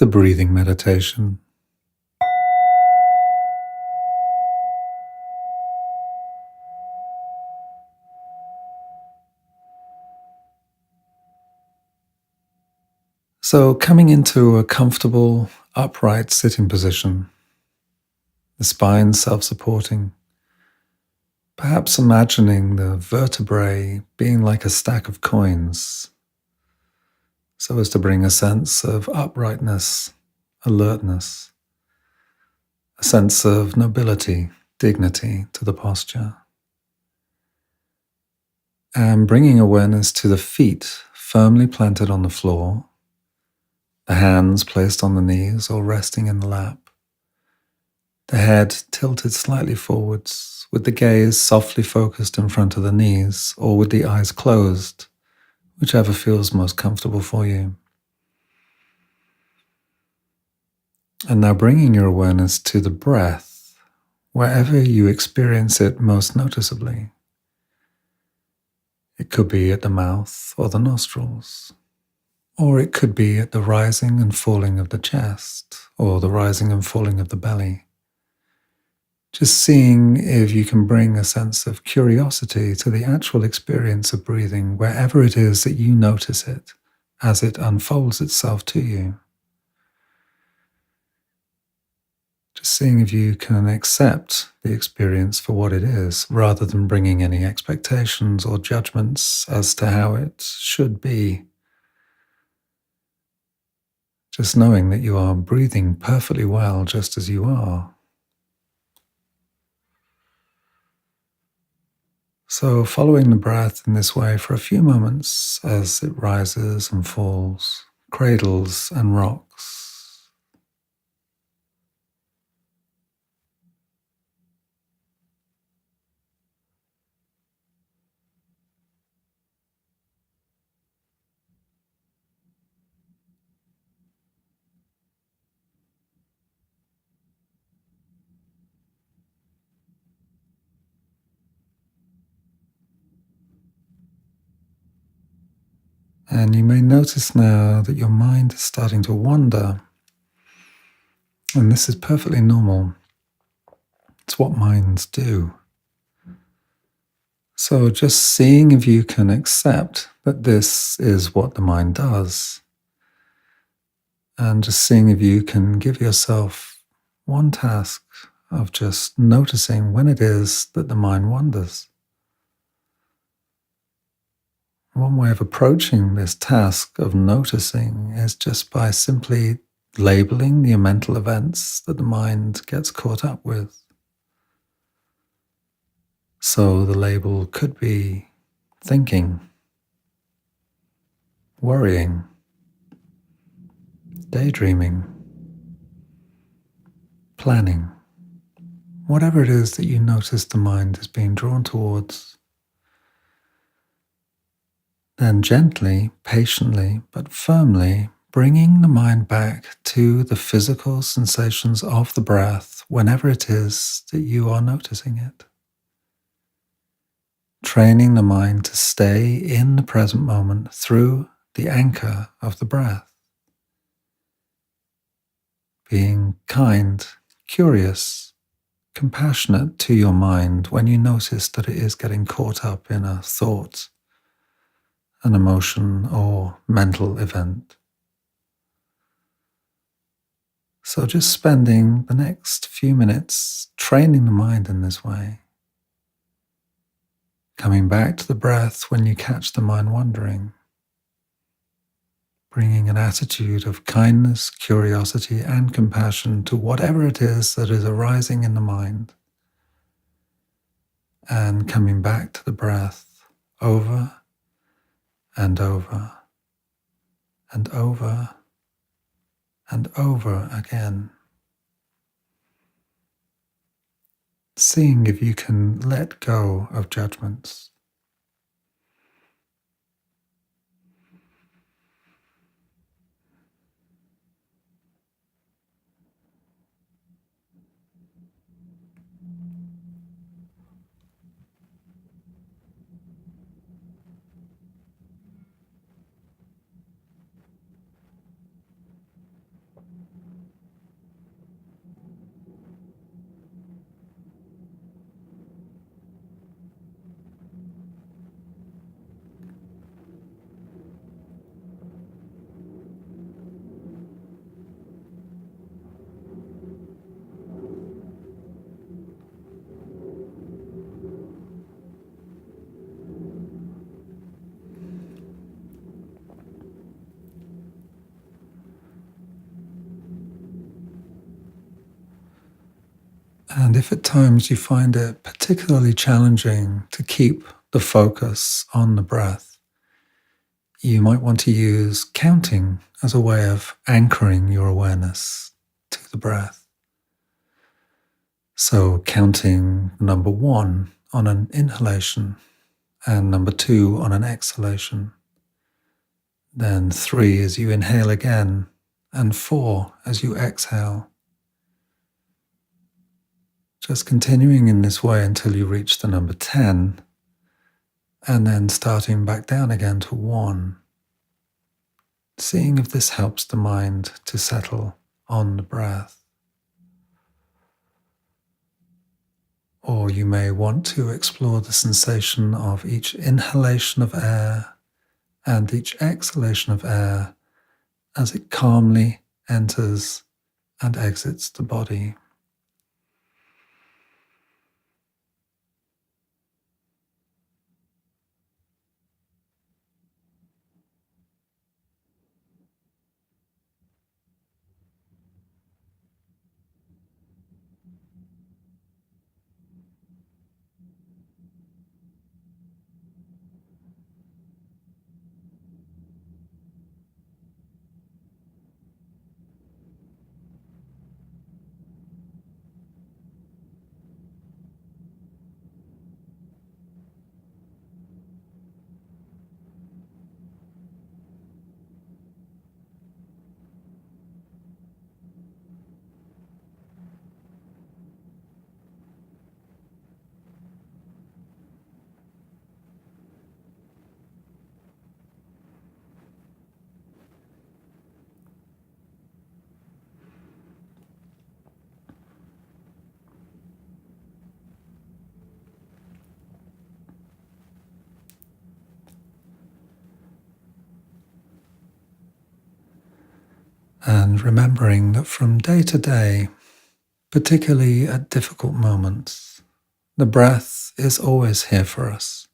the breathing meditation. So, coming into a comfortable, upright sitting position, the spine self-supporting, perhaps imagining the vertebrae being like a stack of coins, so as to bring a sense of uprightness, alertness, a sense of nobility, dignity to the posture. And bringing awareness to the feet firmly planted on the floor, the hands placed on the knees or resting in the lap, the head tilted slightly forwards, with the gaze softly focused in front of the knees or with the eyes closed, whichever feels most comfortable for you. And now bringing your awareness to the breath, wherever you experience it most noticeably. It could be at the mouth or the nostrils, or it could be at the rising and falling of the chest or the rising and falling of the belly. Just seeing if you can bring a sense of curiosity to the actual experience of breathing wherever it is that you notice it as it unfolds itself to you. Just seeing if you can accept the experience for what it is rather than bringing any expectations or judgments as to how it should be. Just knowing that you are breathing perfectly well just as you are. So following the breath in this way for a few moments as it rises and falls, cradles and rocks. And you may notice now that your mind is starting to wander. And this is perfectly normal. It's what minds do. So just seeing if you can accept that this is what the mind does. And just seeing if you can give yourself one task of just noticing when it is that the mind wanders. One way of approaching this task of noticing is just by simply labeling the mental events that the mind gets caught up with. So the label could be thinking, worrying, daydreaming, planning, whatever it is that you notice the mind is being drawn towards. Then gently, patiently, but firmly bringing the mind back to the physical sensations of the breath whenever it is that you are noticing it. Training the mind to stay in the present moment through the anchor of the breath. Being kind, curious, compassionate to your mind when you notice that it is getting caught up in a thought, an emotion, or mental event. So just spending the next few minutes training the mind in this way, coming back to the breath when you catch the mind wandering, bringing an attitude of kindness, curiosity, and compassion to whatever it is that is arising in the mind, and coming back to the breath over and over and over and over again. Seeing if you can let go of judgments. And if at times you find it particularly challenging to keep the focus on the breath, you might want to use counting as a way of anchoring your awareness to the breath. So, counting number 1 on an inhalation and number 2 on an exhalation, then 3 as you inhale again, and 4 as you exhale. Just continuing in this way until you reach the number 10, and then starting back down again to 1. Seeing if this helps the mind to settle on the breath. Or you may want to explore the sensation of each inhalation of air and each exhalation of air as it calmly enters and exits the body. And remembering that from day to day, particularly at difficult moments, the breath is always here for us.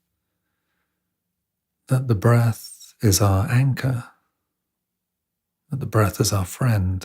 That the breath is our anchor, that the breath is our friend.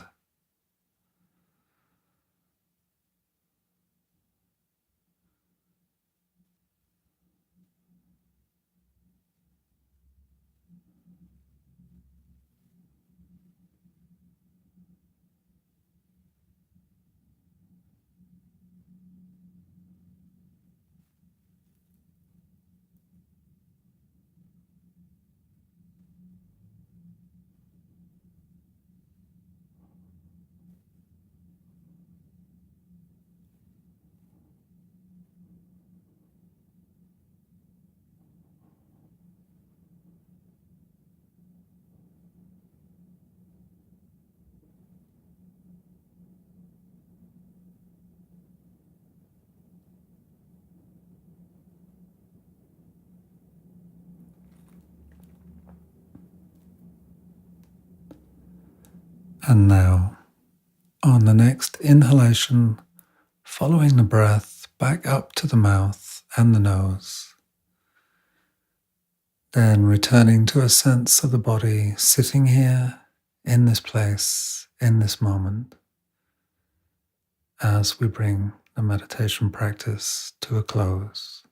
And now, on the next inhalation, following the breath back up to the mouth and the nose, then returning to a sense of the body sitting here in this place, in this moment, as we bring the meditation practice to a close.